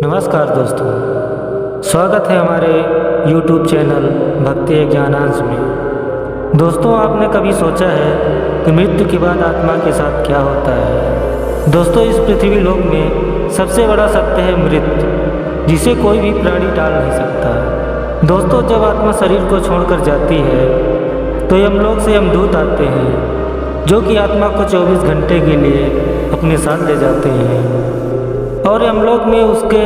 नमस्कार दोस्तों, स्वागत है हमारे YouTube चैनल भक्ति एक ज्ञानांश में। दोस्तों, आपने कभी सोचा है कि मृत्यु के बाद आत्मा के साथ क्या होता है? दोस्तों, इस पृथ्वी लोक में सबसे बड़ा सत्य है मृत्यु, जिसे कोई भी प्राणी टाल नहीं सकता। दोस्तों, जब आत्मा शरीर को छोड़कर जाती है तो यमलोक से यमदूत आते हैं, जो कि आत्मा को 24 घंटे के लिए अपने साथ ले जाते हैं और यमलोक में उसके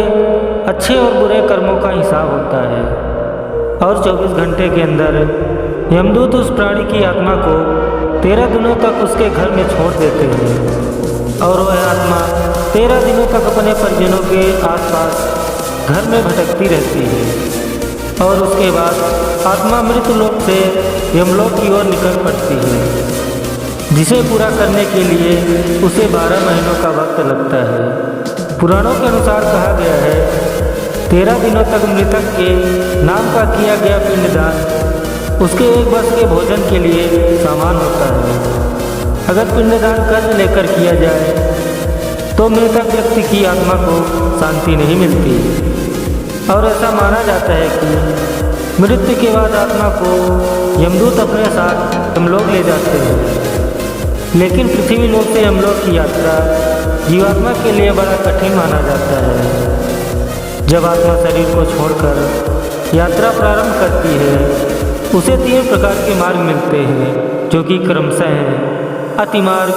अच्छे और बुरे कर्मों का हिसाब होता है। और 24 घंटे के अंदर यमदूत उस प्राणी की आत्मा को 13 दिनों तक उसके घर में छोड़ देते हैं और वह आत्मा 13 दिनों तक अपने परिजनों के आसपास घर में भटकती रहती है और उसके बाद आत्मा मृत्यु लोक से यमलोक की ओर निकल पड़ती है, जिसे पूरा करने के लिए उसे 12 महीनों का वक्त लगता है। पुराणों के अनुसार कहा गया है 13 दिनों तक मृतक के नाम का किया गया पिंडदान उसके एक वर्ष के भोजन के लिए सामान होता है। अगर पिंडदान कर्ज लेकर किया जाए तो मृतक व्यक्ति की आत्मा को शांति नहीं मिलती और ऐसा माना जाता है कि मृत्यु के बाद आत्मा को यमदूत अपने साथ यमलोक ले जाते हैं। लेकिन पृथ्वी लोक से यमलोक की यात्रा जीवात्मा के लिए बड़ा कठिन माना जाता है। जब आत्मा शरीर को छोड़कर यात्रा प्रारंभ करती है, उसे 3 प्रकार के मार्ग मिलते हैं, जो कि क्रमशः हैं अतिमार्ग,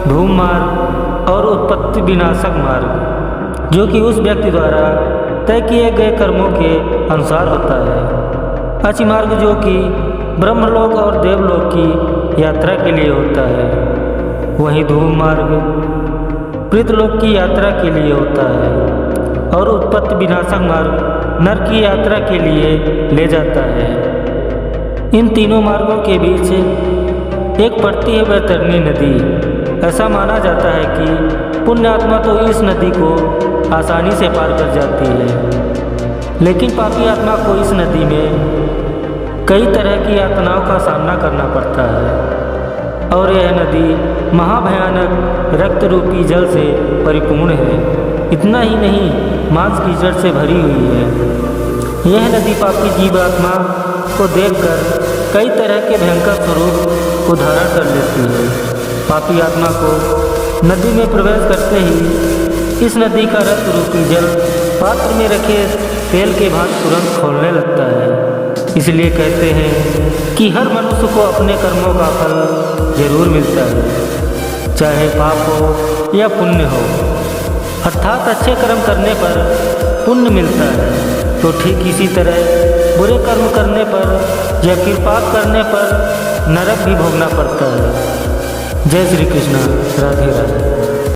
धूम मार्ग और उत्पत्ति विनाशक मार्ग, जो कि उस व्यक्ति द्वारा तय किए गए कर्मों के अनुसार होता है। अति मार्ग जो कि ब्रह्मलोक और देवलोक की यात्रा के लिए होता है, वहीं धूम मार्ग प्रेतलोक की यात्रा के लिए होता है और उत्पत्ति विनाशक मार्ग नरक की यात्रा के लिए ले जाता है। इन तीनों मार्गों के बीच एक पड़ती है वैतरणी नदी। ऐसा माना जाता है कि पुण्य आत्मा तो इस नदी को आसानी से पार कर जाती है, लेकिन पापी आत्मा को इस नदी में कई तरह की यातनाओं का सामना करना पड़ता है और यह नदी महाभयानक रक्त रूपी जल से परिपूर्ण है। इतना ही नहीं, मांस कीचड़ से भरी हुई है। यह नदी पापी जीवात्मा को देखकर कई तरह के भयंकर स्वरूप को धारण कर लेती है। पापी आत्मा को नदी में प्रवेश करते ही इस नदी का रक्त रूपी जल पात्र में रखे तेल के भांति तुरंत खौलने लगता है। इसलिए कहते हैं कि हर मनुष्य को अपने कर्मों का फल जरूर मिलता है, चाहे पाप हो या पुण्य हो। अर्थात अच्छे कर्म करने पर पुण्य मिलता है, तो ठीक इसी तरह बुरे कर्म करने पर या फिर पाप करने पर नरक भी भोगना पड़ता है। जय श्री कृष्ण, राधे राधे।